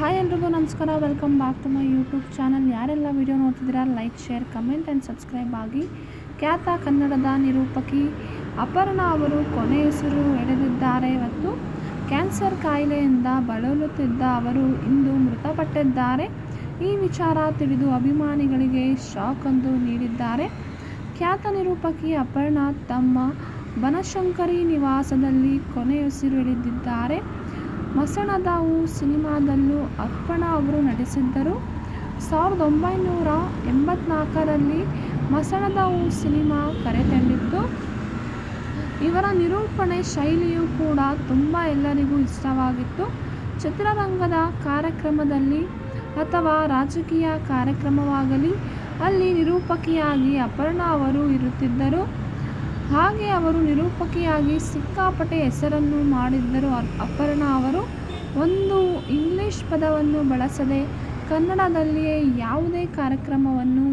Hi ಎಲ್ರಿಗೂ ನಮಸ್ಕಾರ. Welcome back to my YouTube channel. ಯಾರೆಲ್ಲ ವಿಡಿಯೋ ನೋಡ್ತಿದ್ದೀರಾ like, share, comment and subscribe ಆಗಿ. ಖ್ಯಾತ ಕನ್ನಡದ ನಿರೂಪಕಿ ಅಪರ್ಣಾ ಅವರು ಕೊನೆಯುಸಿರು ಎಳೆದಿದ್ದಾರೆ ಮತ್ತು ಕ್ಯಾನ್ಸರ್ ಕಾಯಿಲೆಯಿಂದ ಬಳಲುತ್ತಿದ್ದ ಅವರು ಇಂದು ಮೃತಪಟ್ಟಿದ್ದಾರೆ. ಈ ವಿಚಾರ ತಿಳಿದು ಅಭಿಮಾನಿಗಳಿಗೆ ಶಾಕ್ ಒಂದು ನೀಡಿದ್ದಾರೆ. ಖ್ಯಾತ ನಿರೂಪಕಿ ಅಪರ್ಣಾ ತಮ್ಮ ಬನಶಂಕರಿ ನಿವಾಸದಲ್ಲಿ ಕೊನೆಯುಸಿರು ಎಳೆದಿದ್ದಾರೆ. ಮಸಣದ ಹೂ ಸಿನಿಮಾದಲ್ಲೂ ಅಪರ್ಣಾ ಅವರು ನಟಿಸಿದ್ದರು. 1984ರಲ್ಲಿ ಮಸಣದ ಹೂ ಸಿನಿಮಾ ಕರೆತಂದಿತ್ತು. ಇವರ ನಿರೂಪಣೆ ಶೈಲಿಯೂ ಕೂಡ ತುಂಬ ಎಲ್ಲರಿಗೂ ಇಷ್ಟವಾಗಿತ್ತು. ಚಿತ್ರರಂಗದ ಕಾರ್ಯಕ್ರಮದಲ್ಲಿ ಅಥವಾ ರಾಜಕೀಯ ಕಾರ್ಯಕ್ರಮವಾಗಲಿ ಅಲ್ಲಿ ನಿರೂಪಕಿಯಾಗಿ ಅಪರ್ಣಾ ಅವರು ಇರುತ್ತಿದ್ದರು. ಹಾಗೆ ಅವರು ನಿರೂಪಕಿಯಾಗಿ ಸಿಕ್ಕಾಪಟ್ಟೆ ಹೆಸರನ್ನು ಮಾಡಿದ್ದರು. ಅಪರ್ಣಾ ಅವರು ಒಂದು ಇಂಗ್ಲಿಷ್ ಪದವನ್ನು ಬಳಸದೆ ಕನ್ನಡದಲ್ಲಿಯೇ ಯಾವುದೇ ಕಾರ್ಯಕ್ರಮವನ್ನು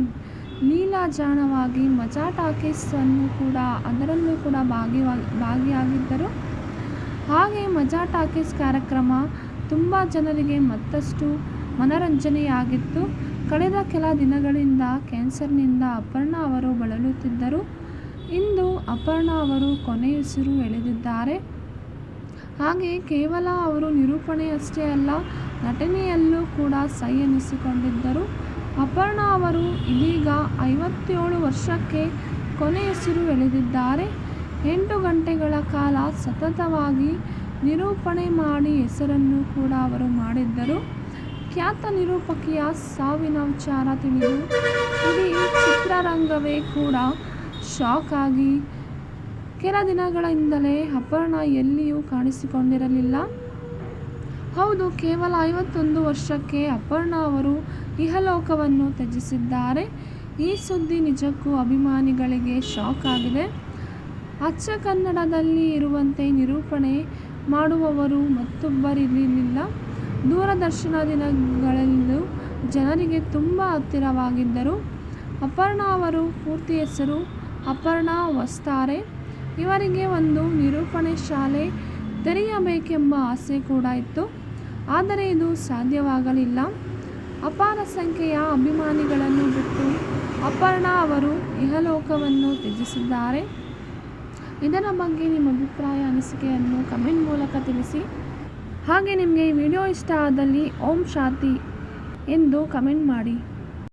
ಲೀಲಾಜಾಲವಾಗಿ ಮಜಾ ಟಾಕೀಸನ್ನು ಕೂಡ ಅದರಲ್ಲೂ ಕೂಡ ಭಾಗಿಯಾಗಿದ್ದರು. ಹಾಗೆ ಮಜಾ ಟಾಕೀಸ್ ಕಾರ್ಯಕ್ರಮ ತುಂಬ ಜನರಿಗೆ ಮತ್ತಷ್ಟು ಮನರಂಜನೆಯಾಗಿತ್ತು. ಕಳೆದ ಕೆಲ ದಿನಗಳಿಂದ ಕ್ಯಾನ್ಸರ್ನಿಂದ ಅಪರ್ಣಾ ಅವರು ಬಳಲುತ್ತಿದ್ದರು. ಇಂದು ಅಪರ್ಣಾ ಅವರು ಕೊನೆಯುಸಿರು ಎಳೆದಿದ್ದಾರೆ. ಹಾಗೆ ಕೇವಲ ಅವರು ನಿರೂಪಣೆಯಷ್ಟೇ ಅಲ್ಲ, ನಟನೆಯಲ್ಲೂ ಕೂಡ ಸೈ ಎನಿಸಿಕೊಂಡಿದ್ದರು. ಅಪರ್ಣಾ ಅವರು ಇದೀಗ 57 ವರ್ಷಕ್ಕೆ ಕೊನೆಯುಸಿರು ಎಳೆದಿದ್ದಾರೆ. 8 ಗಂಟೆಗಳ ಕಾಲ ಸತತವಾಗಿ ನಿರೂಪಣೆ ಮಾಡಿ ಹೆಸರನ್ನು ಕೂಡ ಅವರು ಮಾಡಿದ್ದರು. ಖ್ಯಾತ ನಿರೂಪಕಿಯ ಸಾವಿನ ವಿಚಾರ ತಿಳಿದು ಇಡೀ ಚಿತ್ರರಂಗವೇ ಕೂಡ ಶಾಕ್ ಆಗಿ ಕೆಲ ದಿನಗಳಿಂದಲೇ ಅಪರ್ಣಾ ಎಲ್ಲಿಯೂ ಕಾಣಿಸಿಕೊಂಡಿರಲಿಲ್ಲ. ಹೌದು, ಕೇವಲ 51 ವರ್ಷಕ್ಕೆ ಅಪರ್ಣಾ ಅವರು ಇಹಲೋಕವನ್ನು ತ್ಯಜಿಸಿದ್ದಾರೆ. ಈ ಸುದ್ದಿ ನಿಜಕ್ಕೂ ಅಭಿಮಾನಿಗಳಿಗೆ ಶಾಕ್ ಆಗಿದೆ. ಅಚ್ಚ ಕನ್ನಡದಲ್ಲಿ ಇರುವಂತೆ ನಿರೂಪಣೆ ಮಾಡುವವರು ಮತ್ತೊಬ್ಬರಿರಲಿಲ್ಲ. ದೂರದರ್ಶನ ದಿನಗಳಲ್ಲೂ ಜನರಿಗೆ ತುಂಬ ಹತ್ತಿರವಾಗಿದ್ದರು. ಅಪರ್ಣಾ ಅವರು ಪೂರ್ತಿ ಹೆಸರು ಅಪರ್ಣಾ ವಸ್ತಾರೆ. ಇವರಿಗೆ ಒಂದು ನಿರೂಪಣೆ ಶಾಲೆ ತೆರೆಯಬೇಕೆಂಬ ಆಸೆ ಕೂಡ ಇತ್ತು. ಆದರೆ ಇದು ಸಾಧ್ಯವಾಗಲಿಲ್ಲ. ಅಪಾರ ಸಂಖ್ಯೆಯ ಅಭಿಮಾನಿಗಳನ್ನು ಬಿಟ್ಟು ಅಪರ್ಣಾ ಅವರು ಇಹಲೋಕವನ್ನು ತ್ಯಜಿಸಿದ್ದಾರೆ. ಇದರ ಬಗ್ಗೆ ನಿಮ್ಮ ಅಭಿಪ್ರಾಯ, ಅನಿಸಿಕೆಯನ್ನು ಕಮೆಂಟ್ ಮೂಲಕ ತಿಳಿಸಿ. ಹಾಗೆ ನಿಮಗೆ ಈ ವಿಡಿಯೋ ಇಷ್ಟ ಆದಲ್ಲಿ ಓಂ ಶಾಂತಿ ಎಂದು ಕಮೆಂಟ್ ಮಾಡಿ.